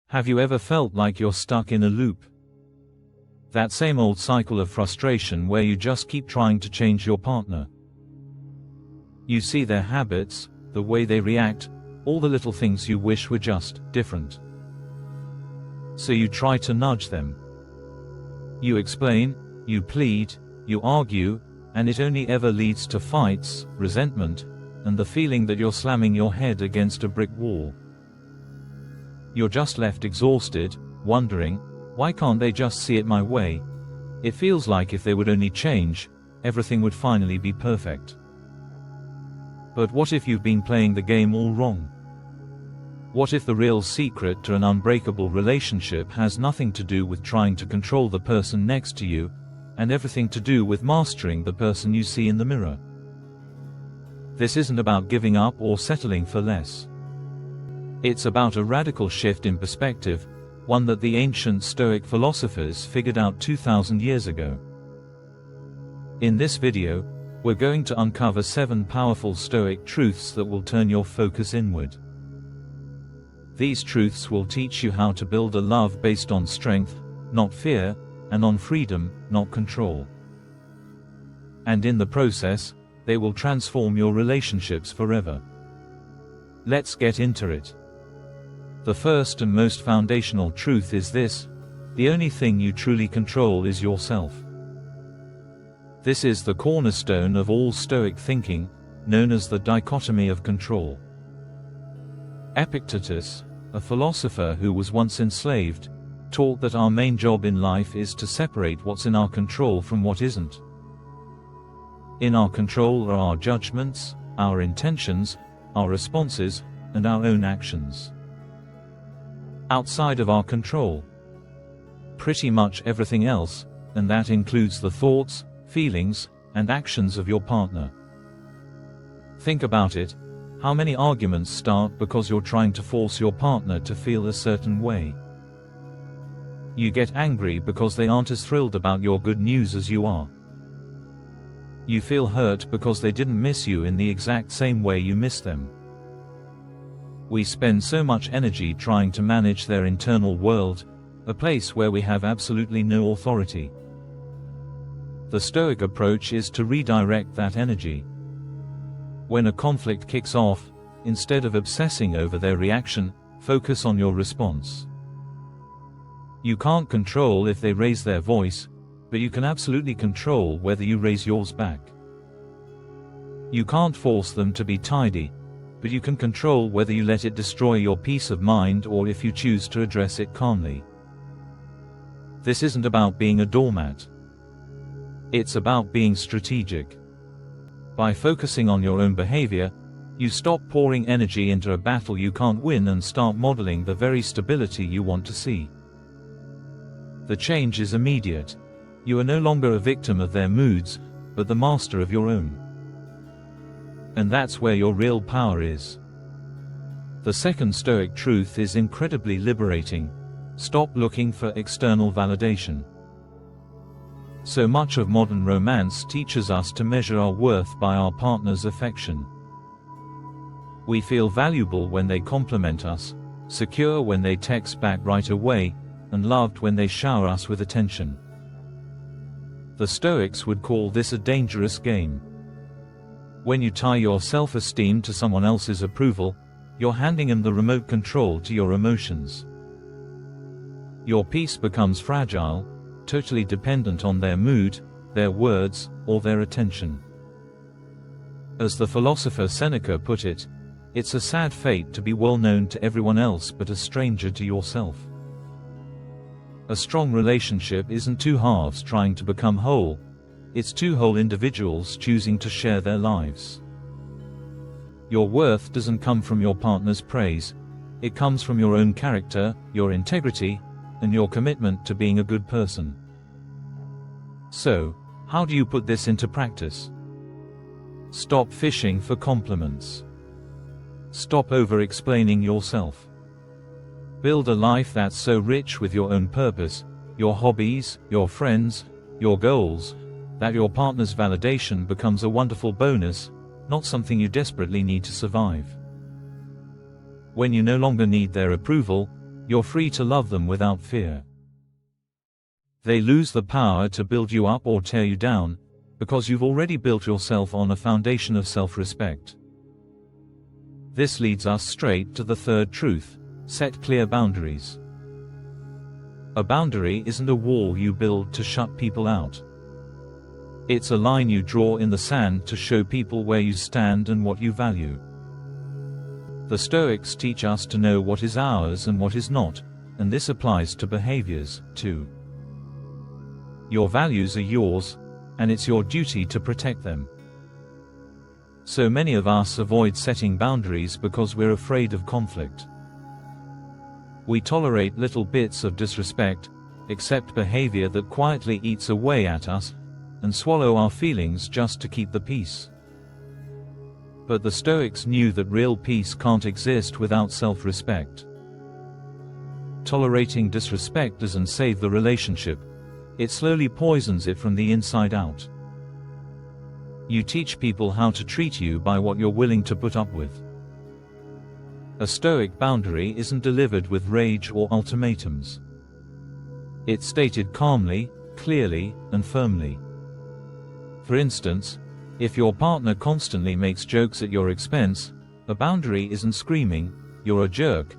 Have you ever felt like you're stuck in a loop? That same old cycle of frustration where you just keep trying to change your partner. You see their habits, the way they react, all the little things you wish were just different. So you try to nudge them. You explain, you plead, you argue, and it only ever leads to fights, resentment, and the feeling that you're slamming your head against a brick wall. You're just left exhausted, wondering, why can't they just see it my way? It feels like if they would only change, everything would finally be perfect. But what if you've been playing the game all wrong? What if the real secret to an unbreakable relationship has nothing to do with trying to control the person next to you, and everything to do with mastering the person you see in the mirror? This isn't about giving up or settling for less. It's about a radical shift in perspective, one that the ancient Stoic philosophers figured out 2,000 years ago. In this video, we're going to uncover 7 powerful Stoic truths that will turn your focus inward. These truths will teach you how to build a love based on strength, not fear, and on freedom, not control. And in the process, they will transform your relationships forever. Let's get into it. The first and most foundational truth is this: the only thing you truly control is yourself. This is the cornerstone of all Stoic thinking, known as the dichotomy of control. Epictetus, a philosopher who was once enslaved, taught that our main job in life is to separate what's in our control from what isn't. In our control are our judgments, our intentions, our responses, and our own actions. Outside of our control, pretty much everything else, and that includes the thoughts, feelings, and actions of your partner. Think about it. How many arguments start because you're trying to force your partner to feel a certain way? You get angry because they aren't as thrilled about your good news as you are. You feel hurt because they didn't miss you in the exact same way you miss them. We spend so much energy trying to manage their internal world, a place where we have absolutely no authority. The Stoic approach is to redirect that energy. When a conflict kicks off, instead of obsessing over their reaction, focus on your response. You can't control if they raise their voice, but you can absolutely control whether you raise yours back. You can't force them to be tidy, but you can control whether you let it destroy your peace of mind or if you choose to address it calmly. This isn't about being a doormat. It's about being strategic. By focusing on your own behavior, you stop pouring energy into a battle you can't win and start modeling the very stability you want to see. The change is immediate. You are no longer a victim of their moods, but the master of your own. And that's where your real power is. The second Stoic truth is incredibly liberating: stop looking for external validation. So much of modern romance teaches us to measure our worth by our partner's affection. We feel valuable when they compliment us, secure when they text back right away, and loved when they shower us with attention. The Stoics would call this a dangerous game. When you tie your self-esteem to someone else's approval, you're handing them the remote control to your emotions. Your peace becomes fragile, totally dependent on their mood, their words, or their attention. As the philosopher Seneca put it, it's a sad fate to be well known to everyone else but a stranger to yourself. A strong relationship isn't two halves trying to become whole, it's two whole individuals choosing to share their lives. Your worth doesn't come from your partner's praise, it comes from your own character, your integrity, and your commitment to being a good person. So, how do you put this into practice? Stop fishing for compliments. Stop over-explaining yourself. Build a life that's so rich with your own purpose, your hobbies, your friends, your goals, that your partner's validation becomes a wonderful bonus, not something you desperately need to survive. When you no longer need their approval, you're free to love them without fear. They lose the power to build you up or tear you down, because you've already built yourself on a foundation of self-respect. This leads us straight to the third truth: set clear boundaries. A boundary isn't a wall you build to shut people out. It's a line you draw in the sand to show people where you stand and what you value. The Stoics teach us to know what is ours and what is not, and this applies to behaviors, too. Your values are yours, and it's your duty to protect them. So many of us avoid setting boundaries because we're afraid of conflict. We tolerate little bits of disrespect, accept behavior that quietly eats away at us, and swallow our feelings just to keep the peace. But the Stoics knew that real peace can't exist without self-respect. Tolerating disrespect doesn't save the relationship, it slowly poisons it from the inside out. You teach people how to treat you by what you're willing to put up with. A Stoic boundary isn't delivered with rage or ultimatums. It's stated calmly, clearly, and firmly. For instance, if your partner constantly makes jokes at your expense, a boundary isn't screaming, "You're a jerk."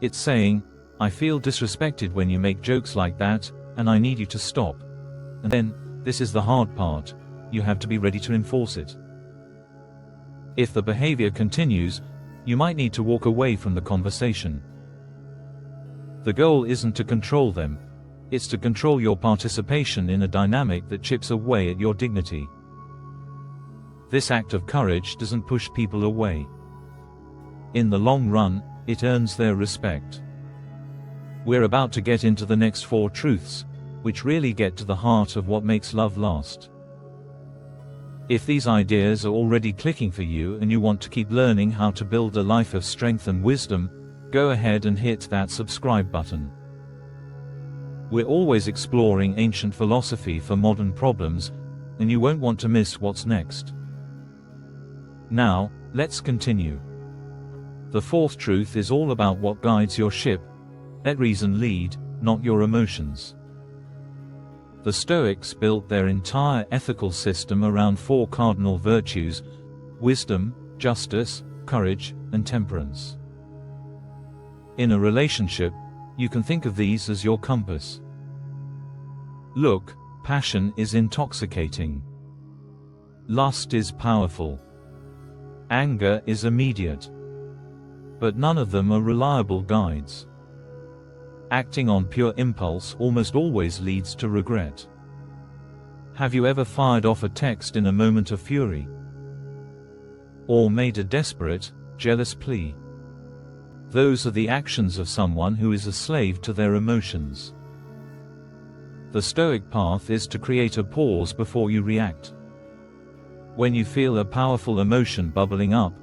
It's saying, "I feel disrespected when you make jokes like that, and I need you to stop." And then, this is the hard part, you have to be ready to enforce it. If the behavior continues, you might need to walk away from the conversation. The goal isn't to control them, it's to control your participation in a dynamic that chips away at your dignity. This act of courage doesn't push people away. In the long run, it earns their respect. We're about to get into the next 4 truths, which really get to the heart of what makes love last. If these ideas are already clicking for you and you want to keep learning how to build a life of strength and wisdom, go ahead and hit that subscribe button. We're always exploring ancient philosophy for modern problems, and you won't want to miss what's next. Now, let's continue. The 4th truth is all about what guides your ship. Let reason lead, not your emotions. The Stoics built their entire ethical system around 4 cardinal virtues: wisdom, justice, courage, and temperance. In a relationship, you can think of these as your compass. Look, passion is intoxicating. Lust is powerful. Anger is immediate. But none of them are reliable guides. Acting on pure impulse almost always leads to regret. Have you ever fired off a text in a moment of fury? Or made a desperate, jealous plea? Those are the actions of someone who is a slave to their emotions. The Stoic path is to create a pause before you react. When you feel a powerful emotion bubbling up,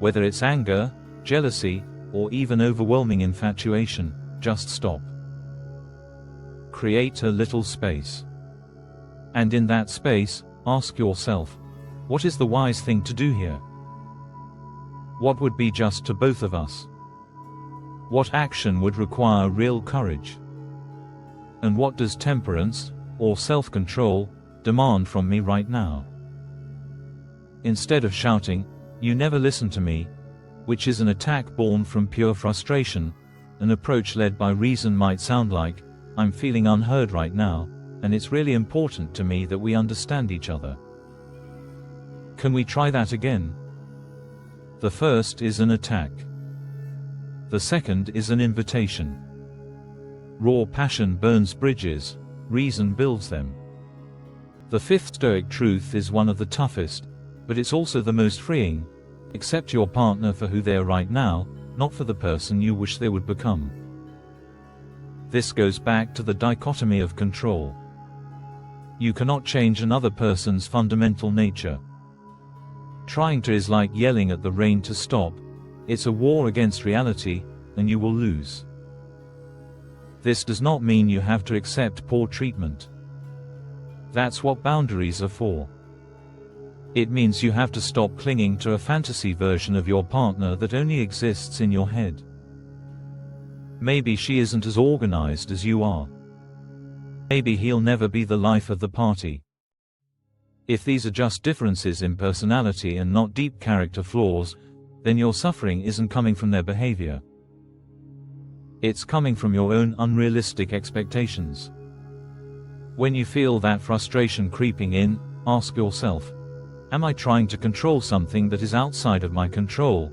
whether it's anger, jealousy, or even overwhelming infatuation, just stop. Create a little space. And in that space, ask yourself, what is the wise thing to do here? What would be just to both of us? What action would require real courage? And what does temperance, or self-control, demand from me right now? Instead of shouting, "You never listen to me," which is an attack born from pure frustration, an approach led by reason might sound like, "I'm feeling unheard right now, and it's really important to me that we understand each other." Can we try that again? The first is an attack. The second is an invitation. Raw passion burns bridges, reason builds them. The 5th Stoic truth is one of the toughest, but it's also the most freeing. Accept your partner for who they are right now, not for the person you wish they would become. This goes back to the dichotomy of control. You cannot change another person's fundamental nature. Trying to is like yelling at the rain to stop. It's a war against reality, and you will lose. This does not mean you have to accept poor treatment. That's what boundaries are for. It means you have to stop clinging to a fantasy version of your partner that only exists in your head. Maybe she isn't as organized as you are. Maybe he'll never be the life of the party. If these are just differences in personality and not deep character flaws, then your suffering isn't coming from their behavior. It's coming from your own unrealistic expectations. When you feel that frustration creeping in, ask yourself, am I trying to control something that is outside of my control?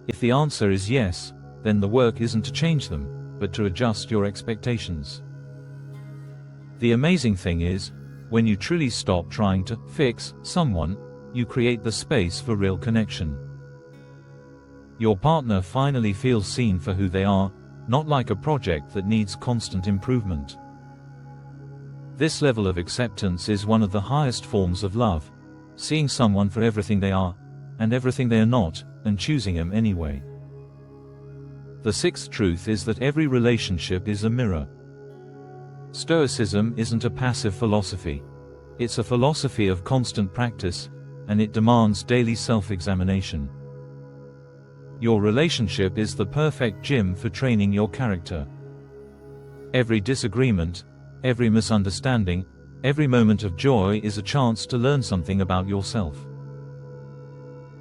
If the answer is yes, then the work isn't to change them, but to adjust your expectations. The amazing thing is, when you truly stop trying to fix someone, you create the space for real connection. Your partner finally feels seen for who they are, not like a project that needs constant improvement. This level of acceptance is one of the highest forms of love, seeing someone for everything they are, and everything they are not, and choosing them anyway. The sixth truth is that every relationship is a mirror. Stoicism isn't a passive philosophy. It's a philosophy of constant practice, and it demands daily self-examination. Your relationship is the perfect gym for training your character. Every disagreement, every misunderstanding, every moment of joy is a chance to learn something about yourself.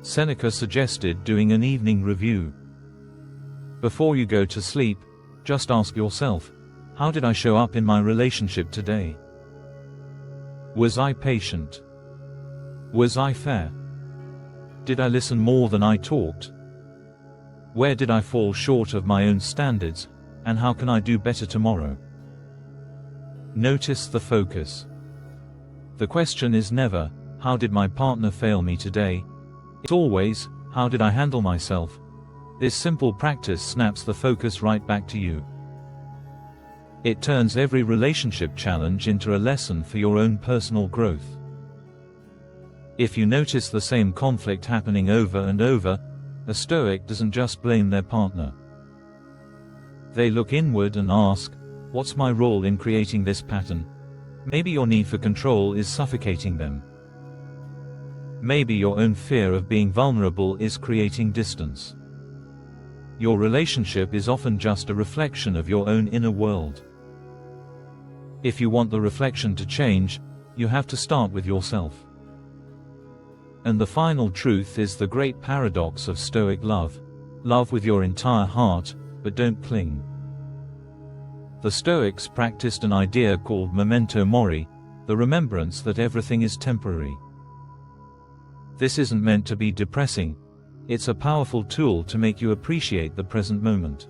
Seneca suggested doing an evening review. Before you go to sleep, just ask yourself, how did I show up in my relationship today? Was I patient? Was I fair? Did I listen more than I talked? Where did I fall short of my own standards, and how can I do better tomorrow? Notice the focus. The question is never, how did my partner fail me today? It's always, how did I handle myself? This simple practice snaps the focus right back to you. It turns every relationship challenge into a lesson for your own personal growth. If you notice the same conflict happening over and over, a Stoic doesn't just blame their partner. They look inward and ask, what's my role in creating this pattern? Maybe your need for control is suffocating them. Maybe your own fear of being vulnerable is creating distance. Your relationship is often just a reflection of your own inner world. If you want the reflection to change, you have to start with yourself. And the final truth is the great paradox of Stoic love. Love with your entire heart, but don't cling. The Stoics practiced an idea called memento mori, the remembrance that everything is temporary. This isn't meant to be depressing. It's a powerful tool to make you appreciate the present moment.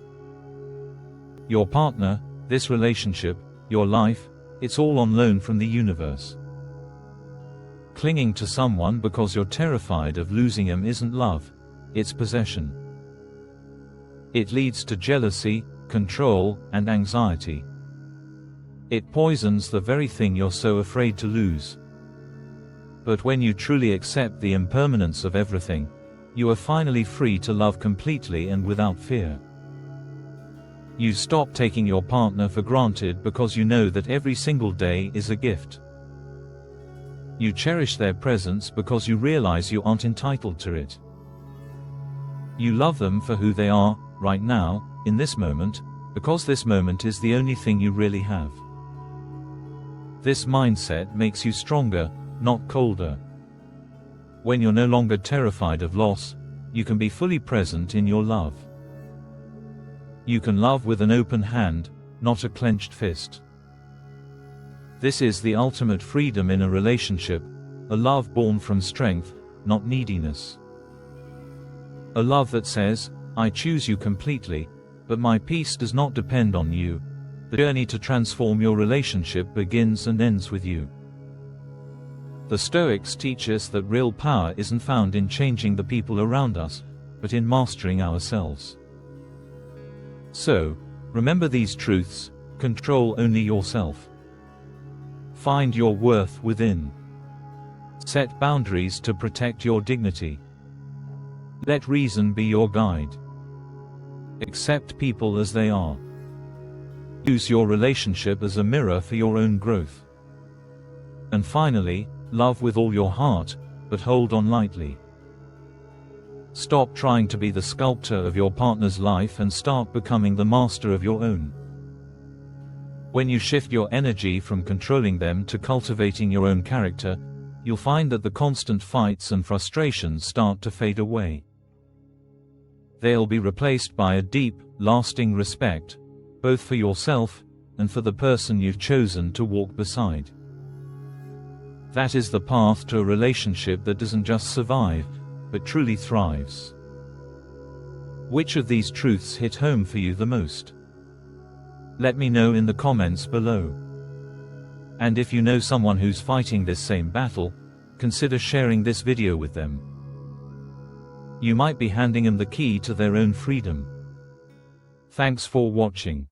Your partner, this relationship, your life, it's all on loan from the universe. Clinging to someone because you're terrified of losing him isn't love, it's possession. It leads to jealousy, control, and anxiety. It poisons the very thing you're so afraid to lose. But when you truly accept the impermanence of everything, you are finally free to love completely and without fear. You stop taking your partner for granted because you know that every single day is a gift. You cherish their presence because you realize you aren't entitled to it. You love them for who they are, right now, in this moment, because this moment is the only thing you really have. This mindset makes you stronger, not colder. When you're no longer terrified of loss, you can be fully present in your love. You can love with an open hand, not a clenched fist. This is the ultimate freedom in a relationship, a love born from strength, not neediness. A love that says, I choose you completely, but my peace does not depend on you. The journey to transform your relationship begins and ends with you. The Stoics teach us that real power isn't found in changing the people around us, but in mastering ourselves. So, remember these truths: control only yourself. Find your worth within. Set boundaries to protect your dignity. Let reason be your guide. Accept people as they are. Use your relationship as a mirror for your own growth. And finally, love with all your heart, but hold on lightly. Stop trying to be the sculptor of your partner's life and start becoming the master of your own. When you shift your energy from controlling them to cultivating your own character, you'll find that the constant fights and frustrations start to fade away. They'll be replaced by a deep, lasting respect, both for yourself and for the person you've chosen to walk beside. That is the path to a relationship that doesn't just survive, but truly thrives. Which of these truths hit home for you the most? Let me know in the comments below. And if you know someone who's fighting this same battle, consider sharing this video with them. You might be handing them the key to their own freedom. Thanks for watching.